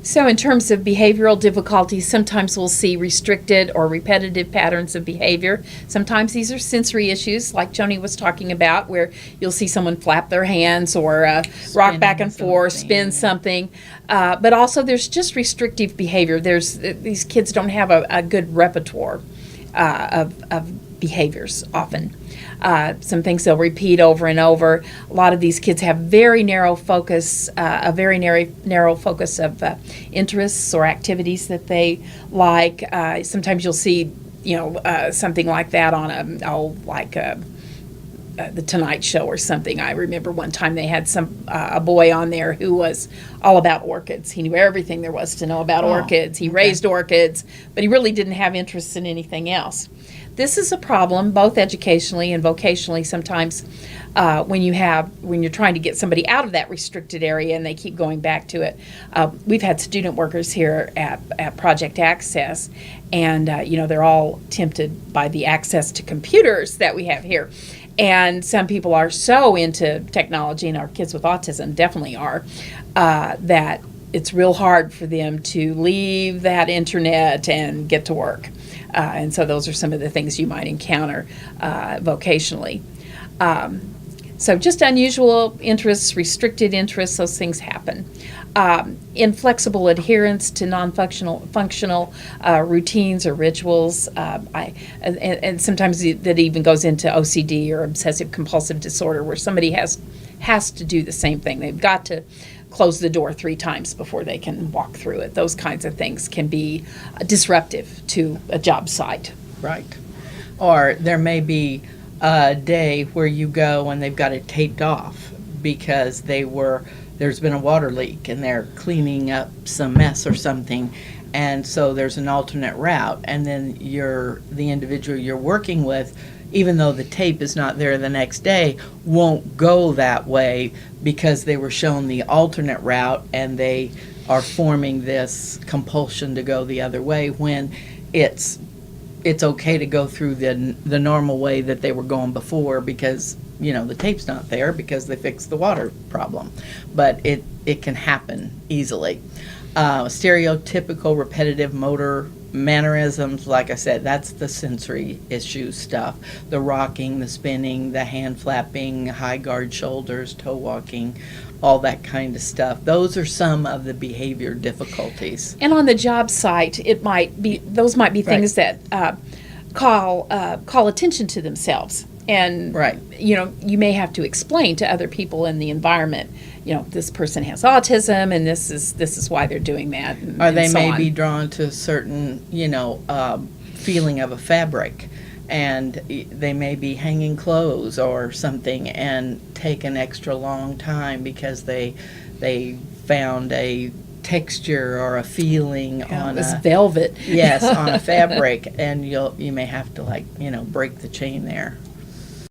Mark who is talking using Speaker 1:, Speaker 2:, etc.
Speaker 1: So in terms of behavioral difficulties, sometimes we'll see restricted or repetitive patterns of behavior. Sometimes these are sensory issues, like Joni was talking about, where you'll see someone flap their hands or rock back and forth, spin something. But also there's just restrictive behavior. These kids don't have a good repertoire of behaviors often. Some things they'll repeat over and over. A lot of these kids have very narrow focus, a very narrow focus of interests or activities that they like. Sometimes you'll see, something like that on the Tonight Show or something. I remember one time they had a boy on there who was all about orchids. He knew everything there was to know about orchids. He raised orchids, but he really didn't have interest in anything else. This is a problem both educationally and vocationally sometimes when you're trying to get somebody out of that restricted area and they keep going back to it. We've had student workers here at Project Access, and they're all tempted by the access to computers that we have here. And some people are so into technology, and our kids with autism definitely are, that it's real hard for them to leave that internet and get to work. And so those are some of the things you might encounter vocationally. So just unusual interests, restricted interests, those things happen. Inflexible adherence to functional routines or rituals. And sometimes that even goes into OCD or obsessive compulsive disorder, where somebody has to do the same thing. They've got to close the door 3 times before they can walk through it. Those kinds of things can be disruptive to a job site.
Speaker 2: Right. Or there may be a day where you go and they've got it taped off because there's been a water leak and they're cleaning up some mess or something, and so there's an alternate route, and then the individual you're working with, even though the tape is not there the next day, won't go that way because they were shown the alternate route and they are forming this compulsion to go the other way when it's okay to go through the normal way that they were going before because the tape's not there because they fixed the water problem. But it can happen easily. Stereotypical repetitive motor mannerisms, like I said, that's the sensory issue stuff. The rocking, the spinning, the hand flapping, high guard shoulders, toe walking, all that kind of stuff. Those are some of the behavior difficulties.
Speaker 1: And on the job site, those might be things that call attention to themselves. And you may have to explain to other people in the environment, this person has autism and this is why they're doing that.
Speaker 2: Or they may be drawn to a certain, feeling of a fabric, and they may be hanging clothes or something and take an extra long time because they found a texture or a feeling on
Speaker 1: this velvet.
Speaker 2: Yes, on a fabric, and you may have to break the chain there.